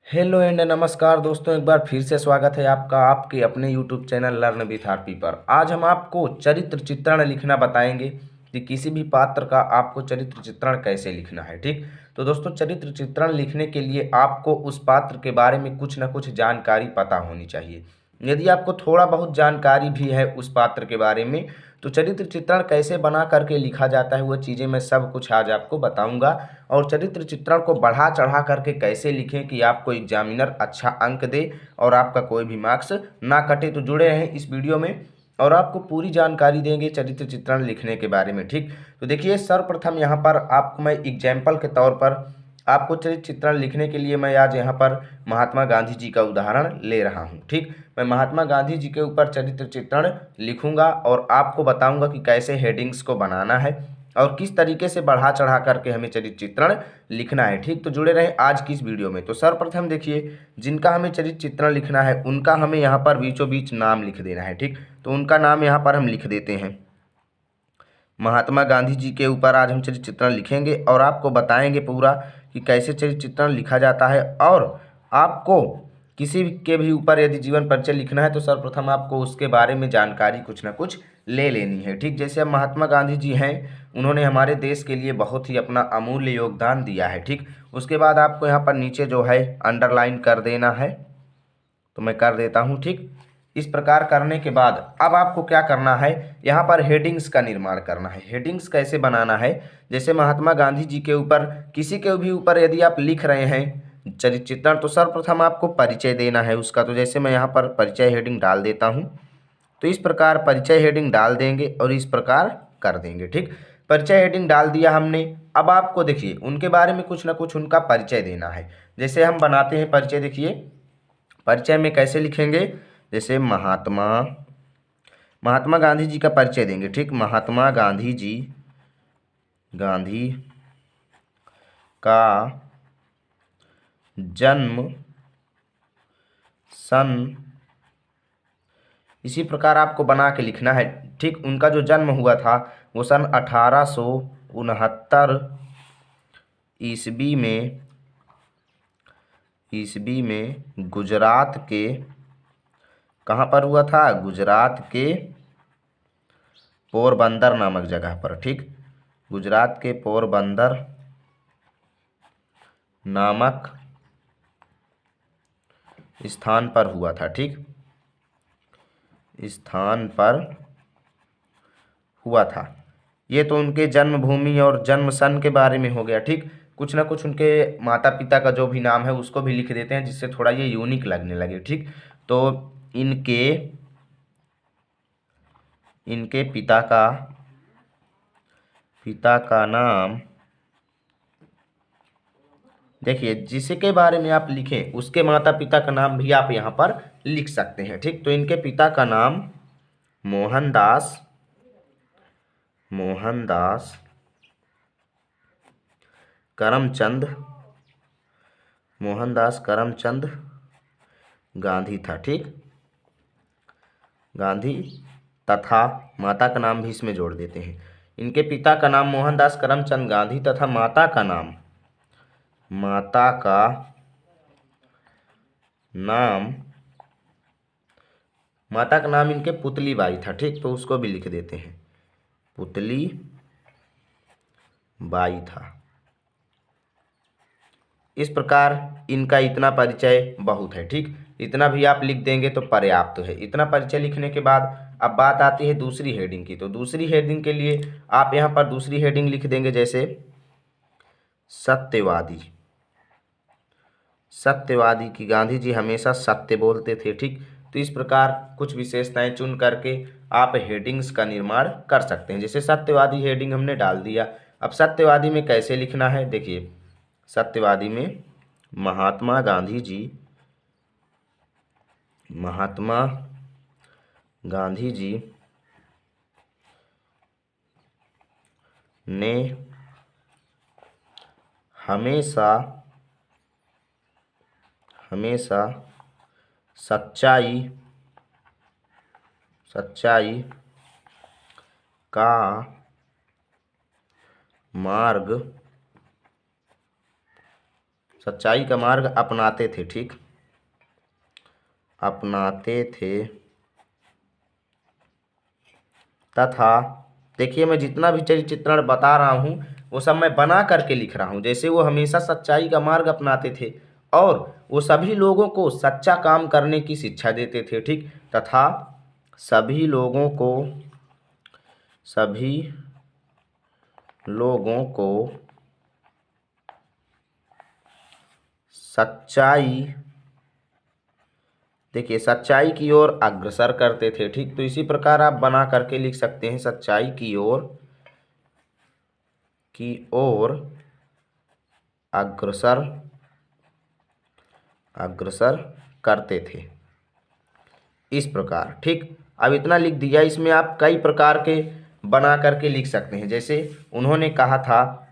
Hello and नमस्कार दोस्तों, एक बार फिर से स्वागत है आपका आपके अपने YouTube channel learn with RP पर। आज हम आपको चरित्र चित्रण लिखना बताएंगे कि किसी भी पात्र का आपको चरित्र चित्रण कैसे लिखना है। ठीक, तो दोस्तों चरित्र चित्रण लिखने के लिए आपको उस पात्र के बारे में कुछ ना कुछ जानकारी पता होनी चाहिए। यदि आपको थोड़ा बहुत जानकारी भी है उस पात्र के बारे में, तो चरित्र चित्रण कैसे बना करके लिखा जाता है, वो चीज़ें मैं सब कुछ आज आपको बताऊंगा। और चरित्र चित्रण को बढ़ा चढ़ा करके कैसे लिखें कि आपको एग्जामिनर अच्छा अंक दे और आपका कोई भी मार्क्स ना कटे। तो जुड़े रहें इस वीडियो में और आपको पूरी जानकारी देंगे चरित्र चित्रण लिखने के बारे में। ठीक, तो देखिए सर्वप्रथम यहाँ पर आपको मैं एग्जाम्पल के तौर पर आपको चरित्र चित्रण लिखने के लिए मैं आज यहाँ पर महात्मा गांधी जी का उदाहरण ले रहा हूँ। ठीक, मैं महात्मा गांधी जी के ऊपर चरित्र चित्रण लिखूंगा और आपको बताऊंगा कि कैसे हेडिंग्स को बनाना है और किस तरीके से बढ़ा चढ़ा करके हमें चरित्र चित्रण लिखना है। ठीक, तो जुड़े रहें आज की इस वीडियो में। तो सर्वप्रथम देखिए, जिनका हमें चरित्र चित्रण लिखना है उनका हमें यहाँ पर बीचों बीच नाम लिख देना है। ठीक, तो उनका नाम यहाँ पर हम लिख देते हैं। महात्मा गांधी जी के ऊपर आज हम चरित्र चित्रण लिखेंगे और आपको बताएंगे पूरा कि कैसे चरित्र चित्रण लिखा जाता है। और आपको किसी के भी ऊपर यदि जीवन परिचय लिखना है तो सर्वप्रथम आपको उसके बारे में जानकारी कुछ ना कुछ ले लेनी है। ठीक, जैसे अब महात्मा गांधी जी हैं, उन्होंने हमारे देश के लिए बहुत ही अपना अमूल्य योगदान दिया है। ठीक, उसके बाद आपको यहाँ पर नीचे जो है अंडरलाइन कर देना है, तो मैं कर देता हूँ। ठीक, इस प्रकार करने के बाद अब आपको क्या करना है, यहाँ पर हेडिंग्स का निर्माण करना है। हेडिंग्स कैसे बनाना है, जैसे महात्मा गांधी जी के ऊपर किसी के भी ऊपर यदि आप लिख रहे हैं चरित्र चित्रण, तो सर्वप्रथम आपको परिचय देना है उसका। तो जैसे मैं यहाँ पर परिचय हेडिंग डाल देता हूँ, तो इस प्रकार परिचय हेडिंग डाल देंगे और इस प्रकार कर देंगे। ठीक, परिचय हेडिंग डाल दिया हमने। अब आपको देखिए उनके बारे में कुछ ना कुछ उनका परिचय देना है। जैसे हम बनाते हैं परिचय, देखिए परिचय में कैसे लिखेंगे, जैसे महात्मा महात्मा गांधी जी का परिचय देंगे। ठीक, महात्मा गांधी का जन्म सन, इसी प्रकार आपको बना के लिखना है। ठीक, उनका जो जन्म हुआ था वो सन 1869 ईस्वी में गुजरात के, कहाँ पर हुआ था, गुजरात के पोरबंदर नामक जगह पर। ठीक, गुजरात के पोरबंदर नामक स्थान पर हुआ था। ठीक, स्थान पर हुआ था। ये तो उनके जन्मभूमि और जन्म सन के बारे में हो गया। ठीक, कुछ ना कुछ उनके माता पिता का जो भी नाम है उसको भी लिख देते हैं, जिससे थोड़ा ये यूनिक लगने लगे। ठीक, तो इनके इनके पिता का नाम, देखिए जिसके बारे में आप लिखें उसके माता पिता का नाम भी आप यहाँ पर लिख सकते हैं। ठीक, तो इनके पिता का नाम मोहनदास करमचंद गांधी था। ठीक, गांधी, तथा माता का नाम भी इसमें जोड़ देते हैं। इनके पिता का नाम मोहनदास करमचंद गांधी तथा माता का नाम इनके पुतली बाई था। ठीक, तो उसको भी लिख देते हैं, पुतली बाई था। इस प्रकार इनका इतना परिचय बहुत है। ठीक, इतना भी आप लिख देंगे तो पर्याप्त है। इतना परिचय लिखने के बाद अब बात आती है दूसरी हेडिंग की। तो दूसरी हेडिंग के लिए आप यहाँ पर दूसरी हेडिंग लिख देंगे, जैसे सत्यवादी की गांधी जी हमेशा सत्य बोलते थे। ठीक, तो इस प्रकार कुछ विशेषताएं चुन करके आप हेडिंग्स का निर्माण कर सकते हैं। जैसे सत्यवादी हेडिंग हमने डाल दिया। अब सत्यवादी में कैसे लिखना है, देखिए सत्यवादी में महात्मा गांधी जी ने हमेशा सच्चाई का सच्चाई का मार्ग अपनाते थे, ठीक, अपनाते थे तथा, देखिए मैं जितना भी चरित्र चित्रण बता रहा हूँ वो सब मैं बना करके लिख रहा हूँ। जैसे वो हमेशा सच्चाई का मार्ग अपनाते थे और वो सभी लोगों को सच्चा काम करने की शिक्षा देते थे, ठीक, तथा सभी लोगों को सच्चाई, देखिए सच्चाई की ओर अग्रसर करते थे, ठीक। तो इसी प्रकार आप बना करके लिख सकते हैं, सच्चाई की ओर अग्रसर करते थे, इस प्रकार, ठीक। अब इतना लिख दिया, इसमें आप कई प्रकार के बना करके लिख सकते हैं। जैसे उन्होंने कहा था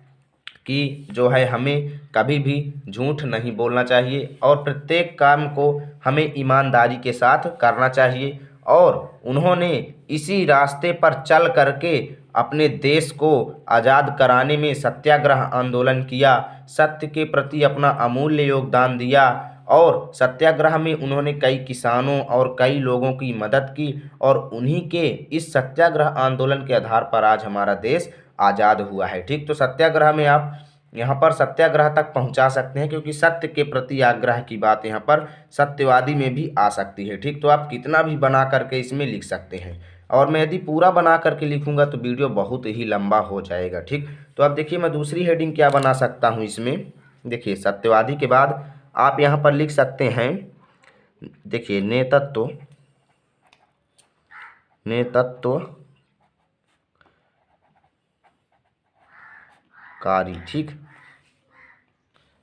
कि जो है हमें कभी भी झूठ नहीं बोलना चाहिए और प्रत्येक काम को हमें ईमानदारी के साथ करना चाहिए, और उन्होंने इसी रास्ते पर चल करके अपने देश को आज़ाद कराने में सत्याग्रह आंदोलन किया, सत्य के प्रति अपना अमूल्य योगदान दिया, और सत्याग्रह में उन्होंने कई किसानों और कई लोगों की मदद की, और उन्हीं के इस सत्याग्रह आंदोलन के आधार पर आज हमारा देश आज़ाद हुआ है, ठीक। तो सत्याग्रह में आप यहाँ पर सत्याग्रह तक पहुँचा सकते हैं, क्योंकि सत्य के प्रति आग्रह की बात यहाँ पर सत्यवादी में भी आ सकती है, ठीक। तो आप कितना भी बना करके इसमें लिख सकते हैं, और मैं यदि पूरा बना करके लिखूंगा तो वीडियो बहुत ही लंबा हो जाएगा, ठीक। तो अब देखिए मैं दूसरी हेडिंग क्या बना सकता हूँ इसमें। देखिए सत्यवादी के बाद आप यहाँ पर लिख सकते हैं, देखिए नेतृत्वकारी, ठीक।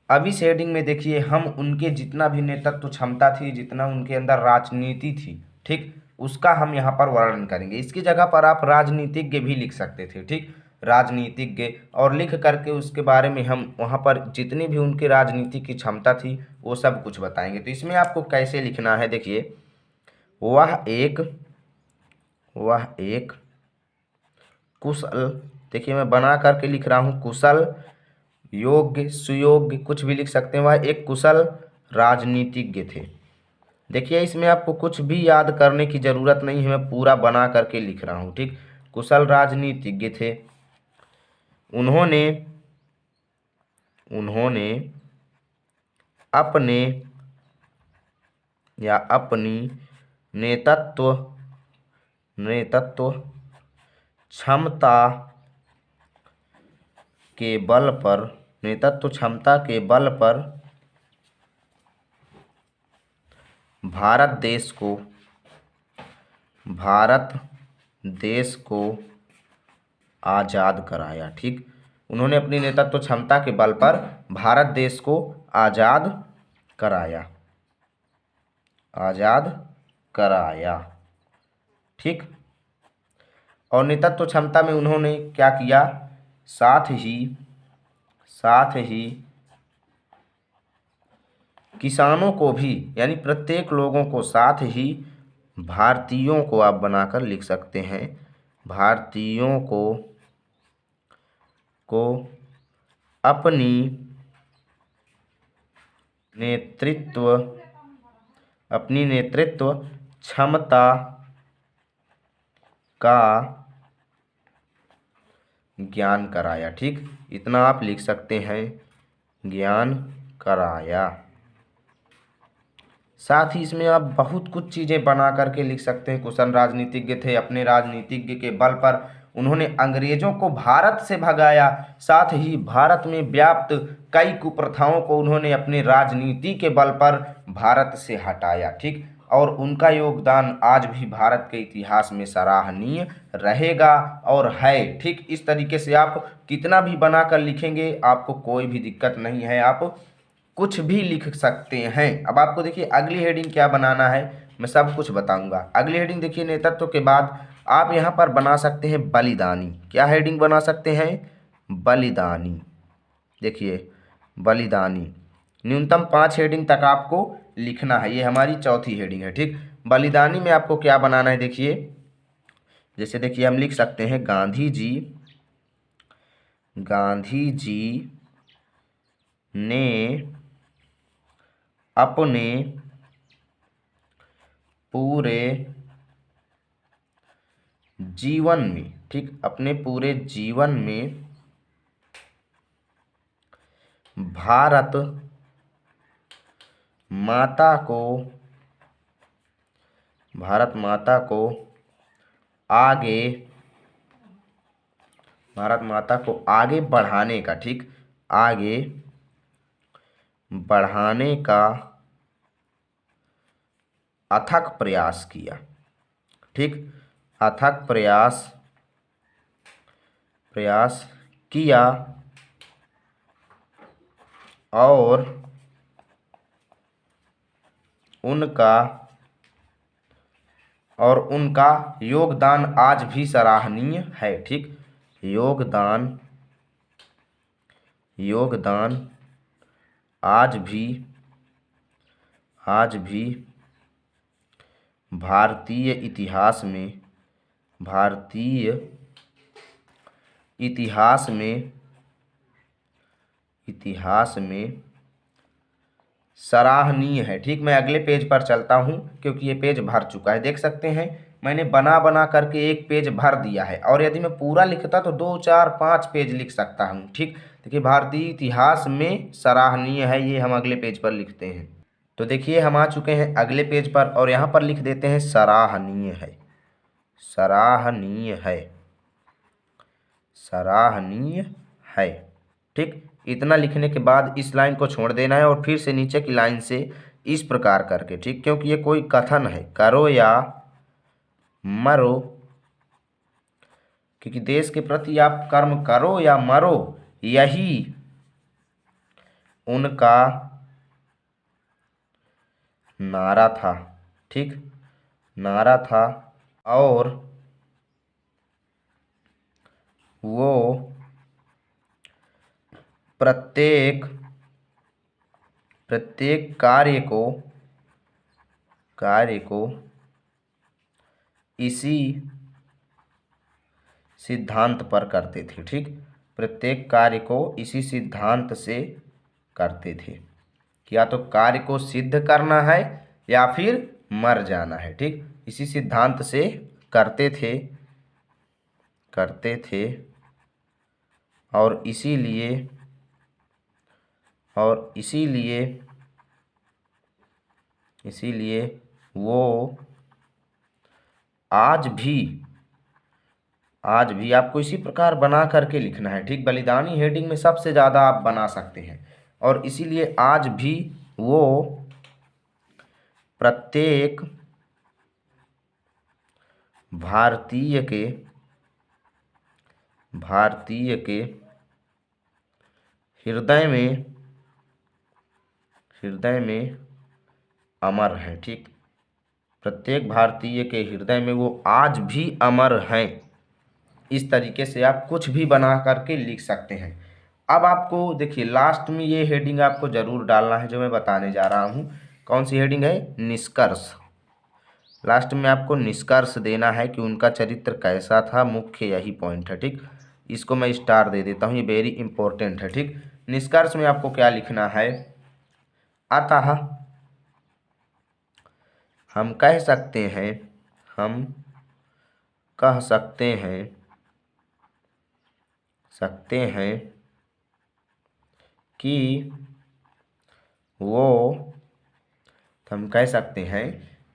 अब इस हेडिंग में देखिए हम उनके जितना भी नेतृत्व क्षमता थी, जितना उनके अंदर राजनीति थी, ठीक, उसका हम यहाँ पर वर्णन करेंगे। इसकी जगह पर आप राजनीतिज्ञ भी लिख सकते थे, ठीक, राजनीतिज्ञ, और लिख करके उसके बारे में हम वहाँ पर जितनी भी उनकी राजनीति की क्षमता थी वो सब कुछ बताएंगे। तो इसमें आपको कैसे लिखना है, देखिए वह एक कुशल, देखिए मैं बना करके लिख रहा हूँ कुशल, योग्य, सुयोग्य, कुछ भी लिख सकते हैं। वह एक कुशल राजनीतिज्ञ थे। देखिए इसमें आपको कुछ भी याद करने की ज़रूरत नहीं है, मैं पूरा बना करके लिख रहा हूँ, ठीक। कुशल राजनीतिज्ञ थे। उन्होंने अपने या अपनी नेतृत्व क्षमता के बल पर भारत देश को आज़ाद कराया, ठीक। उन्होंने अपनी नेतृत्व क्षमता के बल पर भारत देश को आज़ाद कराया, ठीक। और नेतृत्व क्षमता में उन्होंने क्या किया, साथ ही किसानों को भी, यानी प्रत्येक लोगों को, साथ ही भारतीयों को आप बनाकर लिख सकते हैं, भारतीयों को अपनी नेतृत्व क्षमता का ज्ञान कराया, ठीक। इतना आप लिख सकते हैं, ज्ञान कराया। साथ ही इसमें आप बहुत कुछ चीज़ें बना करके लिख सकते हैं। कुशल राजनीतिज्ञ थे, अपने राजनीतिज्ञ के बल पर उन्होंने अंग्रेजों को भारत से भगाया, साथ ही भारत में व्याप्त कई कुप्रथाओं को उन्होंने अपने राजनीति के बल पर भारत से हटाया, ठीक। और उनका योगदान आज भी भारत के इतिहास में सराहनीय रहेगा और है, ठीक। इस तरीके से आप कितना भी बना कर लिखेंगे आपको कोई भी दिक्कत नहीं है, आप कुछ भी लिख सकते हैं। अब आपको देखिए अगली हेडिंग क्या बनाना है, मैं सब कुछ बताऊंगा। अगली हेडिंग देखिए नेतृत्व के बाद आप यहाँ पर बना सकते हैं बलिदानी। क्या हेडिंग बना सकते हैं, बलिदानी। देखिए बलिदानी, न्यूनतम 5 हेडिंग तक आपको लिखना है, ये हमारी चौथी हेडिंग है, ठीक। बलिदानी में आपको क्या बनाना है, देखिए जैसे देखिए हम लिख सकते हैं गांधी जी ने अपने पूरे जीवन में, ठीक, अपने पूरे जीवन में भारत माता को आगे बढ़ाने का, ठीक, आगे बढ़ाने का अथक प्रयास किया, ठीक, अथक प्रयास किया और उनका योगदान आज भी सराहनीय है, ठीक, योगदान आज भी भारतीय इतिहास में सराहनीय है, ठीक। मैं अगले पेज पर चलता हूं क्योंकि ये पेज भर चुका है। देख सकते हैं मैंने बना करके एक पेज भर दिया है, और यदि मैं पूरा लिखता तो 2, 4, 5 पेज लिख सकता हूं, ठीक। देखिए भारतीय इतिहास में सराहनीय है, ये हम अगले पेज पर लिखते हैं। तो देखिए हम आ चुके हैं अगले पेज पर, और यहाँ पर लिख देते हैं सराहनीय है, ठीक। इतना लिखने के बाद इस लाइन को छोड़ देना है और फिर से नीचे की लाइन से इस प्रकार करके, ठीक, क्योंकि ये कोई कथन है, करो या मरो, क्योंकि देश के प्रति आप कर्म करो या मरो, यही उनका नारा था, ठीक, नारा था, और वो प्रत्येक कार्य को इसी सिद्धांत पर करते थे, ठीक, प्रत्येक कार्य को इसी सिद्धांत से करते थे, या तो कार्य को सिद्ध करना है या फिर मर जाना है, ठीक, इसी सिद्धांत से करते थे और इसीलिए वो आज भी आपको इसी प्रकार बना करके लिखना है, ठीक। बलिदानी हेडिंग में सबसे ज़्यादा आप बना सकते हैं, और इसीलिए आज भी वो प्रत्येक भारतीय के हृदय में अमर है, ठीक, प्रत्येक भारतीय के हृदय में वो आज भी अमर हैं। इस तरीके से आप कुछ भी बना करके लिख सकते हैं। अब आपको देखिए लास्ट में ये हेडिंग आपको जरूर डालना है जो मैं बताने जा रहा हूँ। कौन सी हेडिंग है? निष्कर्ष। लास्ट में आपको निष्कर्ष देना है कि उनका चरित्र कैसा था, मुख्य यही पॉइंट है, ठीक। इसको मैं स्टार दे देता हूँ, ये वेरी इंपॉर्टेंट है, ठीक। निष्कर्ष में आपको क्या लिखना है? अतः हम कह सकते हैं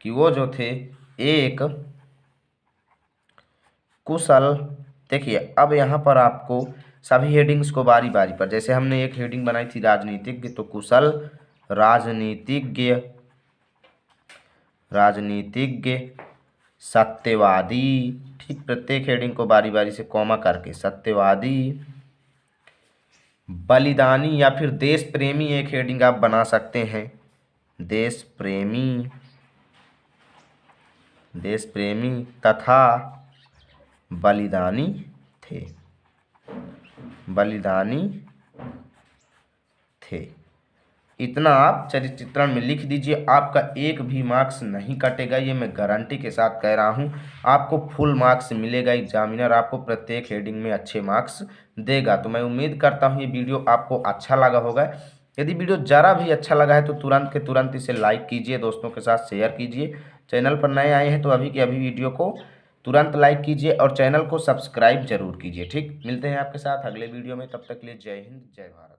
कि वो जो थे एक कुशल। देखिए अब यहाँ पर आपको सभी हेडिंग्स को बारी बारी पर, जैसे हमने एक हेडिंग बनाई थी राजनीतिज्ञ, तो कुशल राजनीतिज्ञ, सत्यवादी, ठीक, प्रत्येक हेडिंग को बारी बारी से कॉमा करके सत्यवादी, बलिदानी या फिर देश प्रेमी एक हेडिंग आप बना सकते हैं। देश प्रेमी तथा बलिदानी थे। इतना आप चरित्र चित्रण में लिख दीजिए, आपका एक भी मार्क्स नहीं कटेगा, ये मैं गारंटी के साथ कह रहा हूँ। आपको फुल मार्क्स मिलेगा, एग्जामिनर आपको प्रत्येक हेडिंग में अच्छे मार्क्स देगा। तो मैं उम्मीद करता हूँ ये वीडियो आपको अच्छा लगा होगा। यदि वीडियो ज़रा भी अच्छा लगा है तो तुरंत के तुरंत इसे लाइक कीजिए, दोस्तों के साथ शेयर कीजिए। चैनल पर नए आए हैं तो अभी के अभी वीडियो को तुरंत लाइक कीजिए और चैनल को सब्सक्राइब जरूर कीजिए। ठीक, मिलते हैं आपके साथ अगले वीडियो में, तब तक के लिए जय हिंद जय भारत।